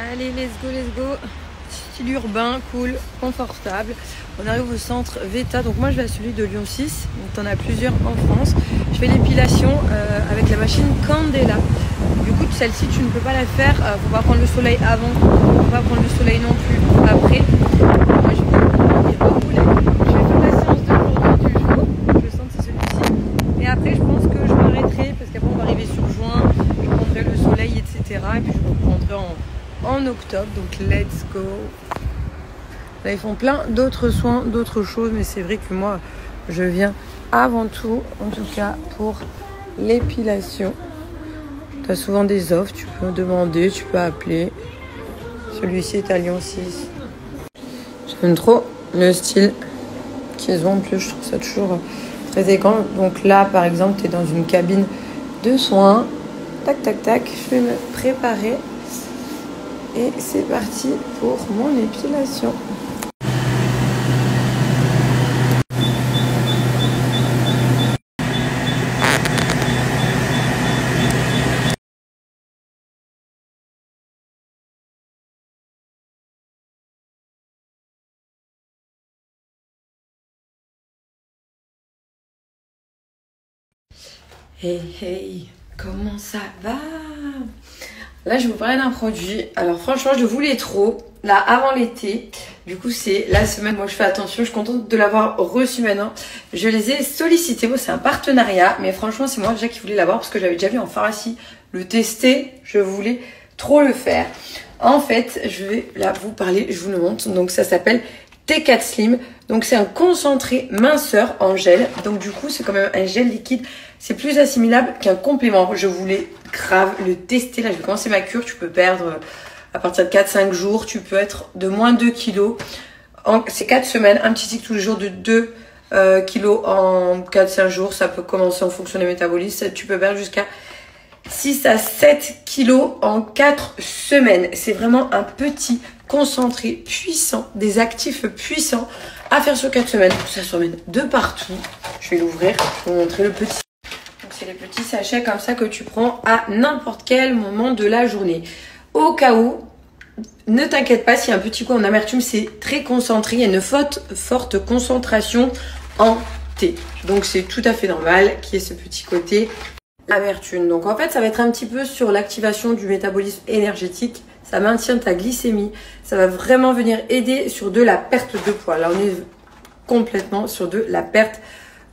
Allez, let's go. Style urbain, cool, confortable. On arrive au centre Veta. Donc moi je vais à celui de Lyon 6. Donc t'en as plusieurs en France. Je fais l'épilation avec la machine Candela. Du coup celle-ci tu ne peux pas la faire. Faut pas prendre le soleil avant. Faut pas prendre le soleil non plus après. Moi je vais faire la séance d'aujourd'hui du jour. Le centre c'est celui-ci. Et après je pense que je m'arrêterai parce qu'après on va arriver sur juin. Je prendrai le soleil etc. Et puis je reprendrai en octobre. Donc let's go. Là, ils font plein d'autres soins, d'autres choses, mais c'est vrai que moi, je viens avant tout, en tout cas, pour l'épilation. Tu as souvent des offres, tu peux demander, tu peux appeler. Celui-ci est à Lyon 6. J'aime trop le style qu'ils ont. En plus, je trouve ça toujours très élégant. Donc là, par exemple, tu es dans une cabine de soins. Tac, tac, tac. Je vais me préparer. Et c'est parti pour mon épilation. Hey, comment ça va? Là, je vais vous parler d'un produit. Alors franchement, je le voulais trop. Là, avant l'été. Du coup, c'est la semaine. Moi, je fais attention. Je suis contente de l'avoir reçu maintenant. Je les ai sollicités. Bon, c'est un partenariat. Mais franchement, c'est moi déjà qui voulais l'avoir parce que j'avais déjà vu en pharmacie le tester. Je voulais trop le faire. En fait, je vais là vous parler. Je vous le montre. Donc, ça s'appelle T4 Slim. Donc, c'est un concentré minceur en gel. Donc, du coup, c'est quand même un gel liquide. C'est plus assimilable qu'un complément. Je voulais grave le tester. Là, je vais commencer ma cure. Tu peux perdre à partir de 4-5 jours. Tu peux être de moins 2 kilos. C'est 4 semaines. Un petit tic tous les jours de 2 kilos en 4-5 jours. Ça peut commencer en fonction des métabolismes. Tu peux perdre jusqu'à 6 à 7 kilos en 4 semaines. C'est vraiment un petit concentré puissant, des actifs puissants à faire sur 4 semaines. Ça s'emmène de partout. Je vais l'ouvrir. Je vais vous montrer le petit. C'est les petits sachets comme ça que tu prends à n'importe quel moment de la journée. Au cas où, ne t'inquiète pas s'il y a un petit coup en amertume, c'est très concentré. Il y a une forte concentration en thé. Donc c'est tout à fait normal qu'il y ait ce petit côté amertume. Donc en fait, ça va être un petit peu sur l'activation du métabolisme énergétique. Ça maintient ta glycémie. Ça va vraiment venir aider sur de la perte de poids. Là, on est complètement sur de la perte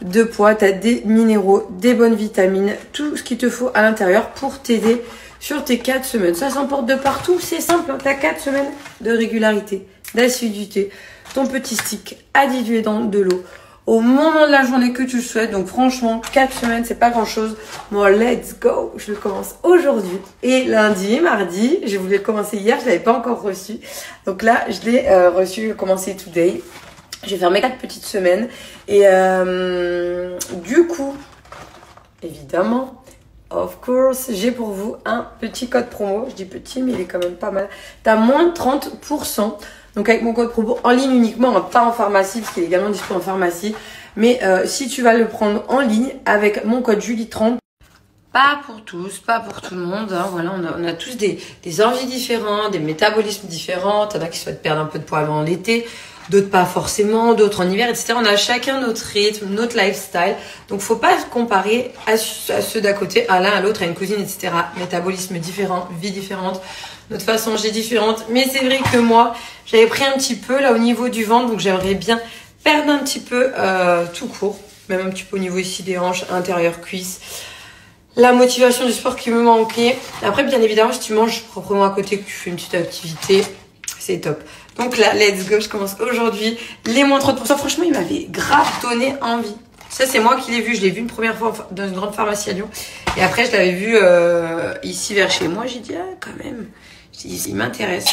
de poids, tu as des minéraux, des bonnes vitamines, tout ce qu'il te faut à l'intérieur pour t'aider sur tes 4 semaines. Ça s'emporte de partout, c'est simple, tu as 4 semaines de régularité, d'assiduité, ton petit stick à diluer dans de l'eau au moment de la journée que tu le souhaites. Donc franchement, 4 semaines, c'est pas grand chose. Moi, let's go, je le commence aujourd'hui. Et lundi, mardi, je voulais le commencer hier, je l'avais pas encore reçu. Donc là, je l'ai reçu, je vais commencer today. Je vais faire mes 4 petites semaines. Et du coup, évidemment, of course, j'ai pour vous un petit code promo. Je dis petit, mais il est quand même pas mal. Tu as moins 30%. Donc avec mon code promo en ligne uniquement, hein, pas en pharmacie, parce qu'il est également disponible en pharmacie. Mais si tu vas le prendre en ligne avec mon code Julie30, pas pour tous, pas pour tout le monde. Hein, voilà, on a tous des envies différentes, des métabolismes différents. T'en as qui souhaitent perdre un peu de poids avant l'été, d'autres pas forcément, d'autres en hiver, etc. On a chacun notre rythme, notre lifestyle. Donc, faut pas se comparer à ceux d'à côté, à l'un, à l'autre, à une cousine, etc. Métabolisme différent, vie différente, notre façon de manger différente. Mais c'est vrai que moi, j'avais pris un petit peu là au niveau du ventre, donc j'aimerais bien perdre un petit peu tout court, même un petit peu au niveau ici des hanches, intérieur, cuisses. La motivation du sport qui me manquait. Après, bien évidemment, si tu manges proprement à côté, que tu fais une petite activité, c'est top. Donc là, let's go, je commence aujourd'hui. Les moins 30%, franchement, il m'avait grave donné envie. Ça, c'est moi qui l'ai vu. Je l'ai vu une première fois dans une grande pharmacie à Lyon. Et après, je l'avais vu ici vers chez moi. J'ai dit, ah, quand même, il m'intéresse.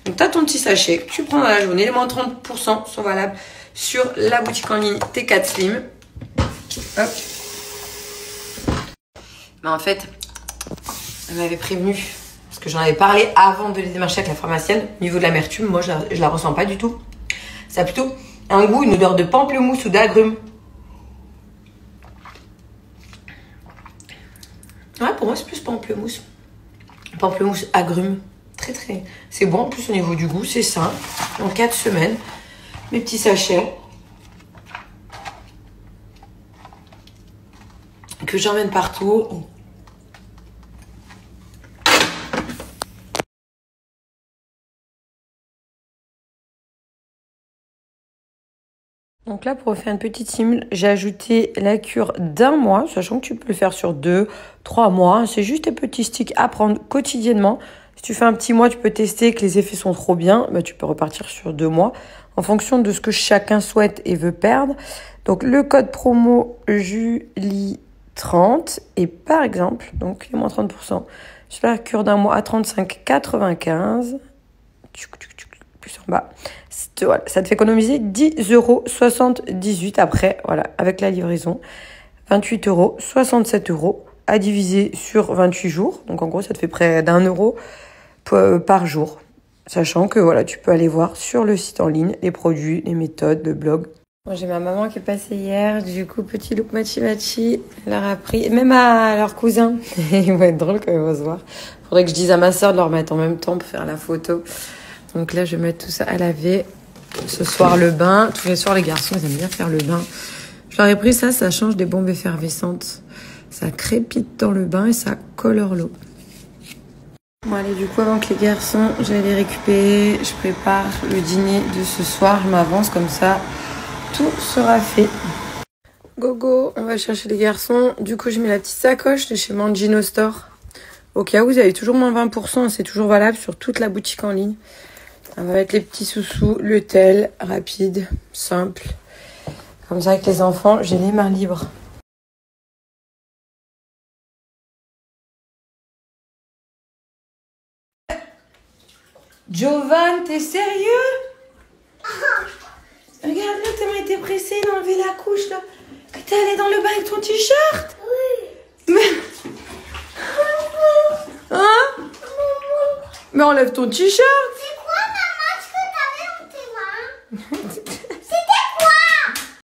Donc, tu as ton petit sachet que tu prends dans la journée. Les moins 30% sont valables sur la boutique en ligne T4 Slim. Hop. Mais en fait, elle m'avait prévenu, parce que j'en avais parlé avant de les démarcher avec la pharmacienne. Au niveau de l'amertume, moi, je la ressens pas du tout. Ça a plutôt un goût, une odeur de pamplemousse ou d'agrumes. Ouais, pour moi, c'est plus pamplemousse. Pamplemousse, agrumes. Très. C'est bon en plus au niveau du goût, c'est ça. En 4 semaines. Mes petits sachets. Que j'emmène partout. Donc là, pour refaire une petite simule, j'ai ajouté la cure d'1 mois, sachant que tu peux le faire sur 2, 3 mois. C'est juste des petits sticks à prendre quotidiennement. Si tu fais un petit mois, tu peux tester que les effets sont trop bien. Bah, tu peux repartir sur 2 mois en fonction de ce que chacun souhaite et veut perdre. Donc le code promo Julie30 et par exemple, donc il y a moins 30%, sur la cure d'1 mois à 35,95 plus en bas. Voilà, ça te fait économiser 10,78 € après, voilà, avec la livraison. 28 €, 67 € à diviser sur 28 jours. Donc en gros, ça te fait près d'1 € par jour. Sachant que voilà, tu peux aller voir sur le site en ligne les produits, les méthodes, le blog. Moi, j'ai ma maman qui est passée hier, du coup, petit look matchi, elle leur a pris, même à leurs cousins. Ils vont être drôles quand ils vont se voir. Faudrait que je dise à ma soeur de leur mettre en même temps pour faire la photo. Donc là, je vais mettre tout ça à laver. Ce soir, le bain. Tous les soirs, les garçons, ils aiment bien faire le bain. Je leur ai pris ça, ça change des bombes effervescentes. Ça crépite dans le bain et ça colore l'eau. Bon, allez, du coup, avant que les garçons, j'aille les récupérer, je prépare le dîner de ce soir. Je m'avance comme ça. Tout sera fait. Go, on va chercher les garçons. Du coup, je mets la petite sacoche de chez Mangino Store. Au cas où, vous avez toujours moins 20%. C'est toujours valable sur toute la boutique en ligne. On va mettre les petits sous-sous, le tel, rapide, simple. Comme ça, avec les enfants, j'ai les mains libres. Jovan, t'es sérieux? Regarde, là, t'as été pressée d'enlever la couche, là. Que t'es allée dans le bain avec ton t-shirt? Oui. Mais... Hein? Mais enlève ton t-shirt.